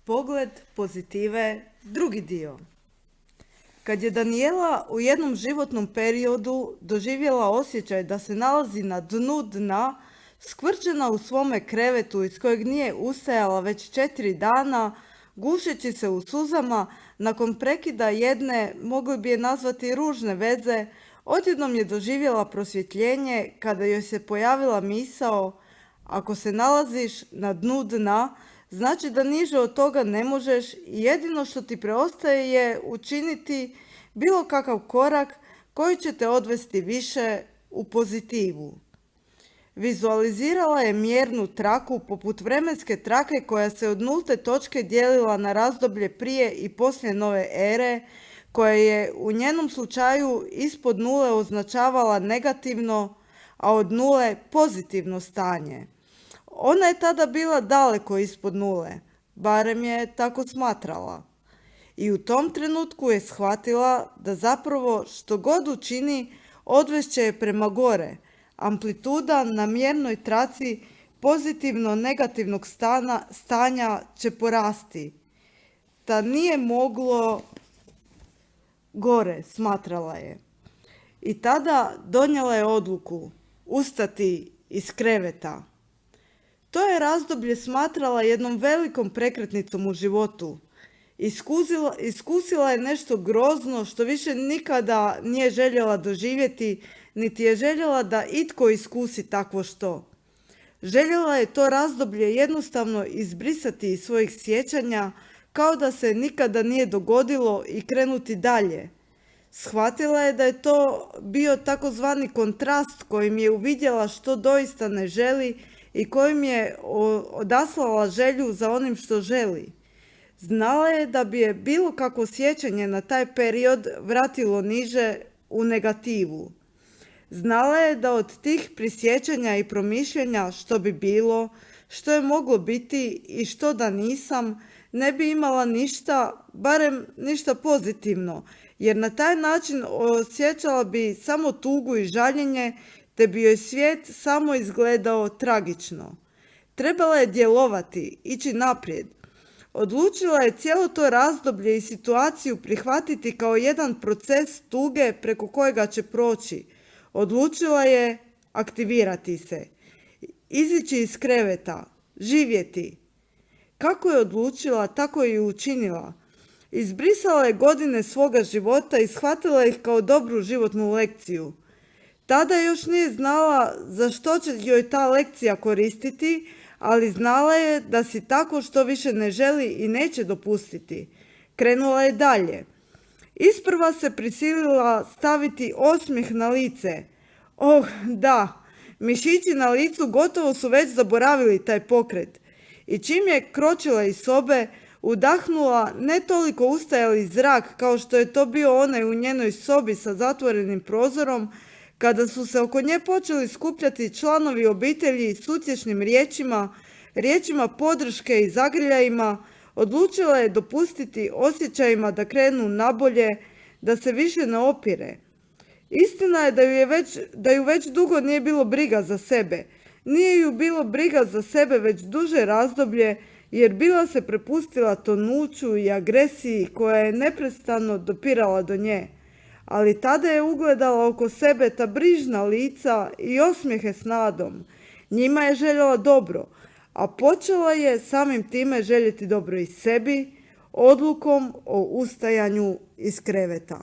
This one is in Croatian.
Pogled pozitive, drugi dio. Kad je Danijela u jednom životnom periodu doživjela osjećaj da se nalazi na dnu dna, skvrčena u svome krevetu iz kojeg nije ustajala već 4 dana, gušeći se u suzama, nakon prekida jedne, mogli bi je nazvati ružne veze, odjednom je doživjela prosvjetljenje kada joj se pojavila misao: ako se nalaziš na dnu dna, znači da niže od toga ne možeš i jedino što ti preostaje je učiniti bilo kakav korak koji će te odvesti više u pozitivu. Vizualizirala je mjernu traku poput vremenske trake koja se od nulte točke dijelila na razdoblje prije i poslije nove ere, koja je u njenom slučaju ispod nule označavala negativno, a od nule pozitivno stanje. Ona je tada bila daleko ispod nule, barem je tako smatrala. I u tom trenutku je shvatila da zapravo što god učini odvešće je prema gore. Amplituda na mjernoj traci pozitivno-negativnog stanja će porasti. Da nije moglo gore, smatrala je. I tada donijela je odluku ustati iz kreveta. To je razdoblje smatrala jednom velikom prekretnicom u životu. Iskusila je nešto grozno što više nikada nije željela doživjeti, niti je željela da itko iskusi takvo što. Željela je to razdoblje jednostavno izbrisati iz svojih sjećanja, kao da se nikada nije dogodilo i krenuti dalje. Shvatila je da je to bio takozvani kontrast kojim je uvidjela što doista ne želi i kojim je odaslala želju za onim što želi. Znala je da bi je bilo kakvo sjećanje na taj period vratilo niže u negativu. Znala je da od tih prisjećanja i promišljanja što bi bilo, što je moglo biti i što da nisam, ne bi imala ništa, barem ništa pozitivno, jer na taj način osjećala bi samo tugu i žaljenje, te bi joj svijet samo izgledao tragično. Trebala je djelovati, ići naprijed. Odlučila je cijelo to razdoblje i situaciju prihvatiti kao jedan proces tuge preko kojega će proći. Odlučila je aktivirati se, izići iz kreveta, živjeti. Kako je odlučila, tako je i učinila. Izbrisala je godine svoga života i shvatila ih kao dobru životnu lekciju. Tada još nije znala za što će joj ta lekcija koristiti, ali znala je da si tako što više ne želi i neće dopustiti. Krenula je dalje. Isprva se prisilila staviti osmijeh na lice. Oh, da, mišići na licu gotovo su već zaboravili taj pokret. I čim je kročila iz sobe, udahnula ne toliko ustajali zrak kao što je to bio onaj u njenoj sobi sa zatvorenim prozorom, kada su se oko nje počeli skupljati članovi obitelji s utješnim riječima podrške i zagrljajima, odlučila je dopustiti osjećajima da krenu nabolje, da se više ne opire. Istina je da ju već dugo nije bilo briga za sebe. Nije ju bilo briga za sebe već duže razdoblje, jer bila se prepustila tonuću i agresiji koja je neprestano dopirala do nje. Ali tada je ugledala oko sebe ta brižna lica i osmijehe s nadom. Njima je željela dobro, a počela je samim time željeti dobro i sebi, odlukom o ustajanju iz kreveta.